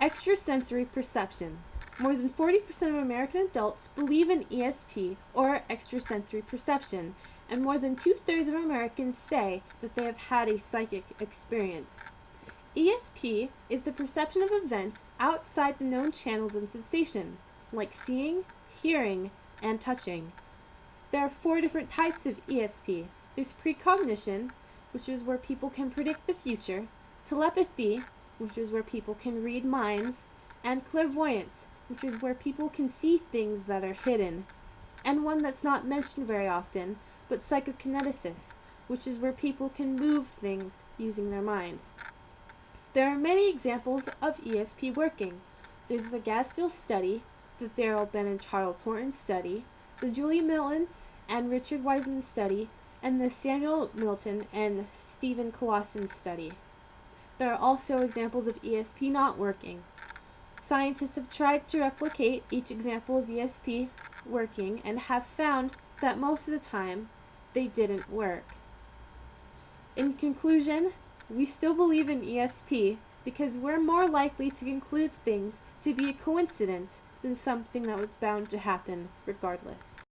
Extrasensory perception. More than 40% of American adults believe in ESP, or extrasensory perception, and more than 2/3 of Americans say that they have had a psychic experience. ESP is the perception of events outside the known channels of sensation, like seeing, hearing, and touching. There are 4 different types of ESP. There's precognition, which is where people can predict the future, telepathy, which is where people can read minds, and clairvoyance, which is where people can see things that are hidden. And one that's not mentioned very often, but psychokinesis, which is where people can move things using their mind. There are many examples of ESP working. There's the Gasfield study, the Darrell Ben and Charles Horton study, the Julie Milton and Richard Wiseman study, and the Samuel Milton and Stephen Colosson study. There are also examples of ESP not working. Scientists have tried to replicate each example of ESP working and have found that most of the time they didn't work. In conclusion, we still believe in ESP because we're more likely to conclude things to be a coincidence than something that was bound to happen regardless.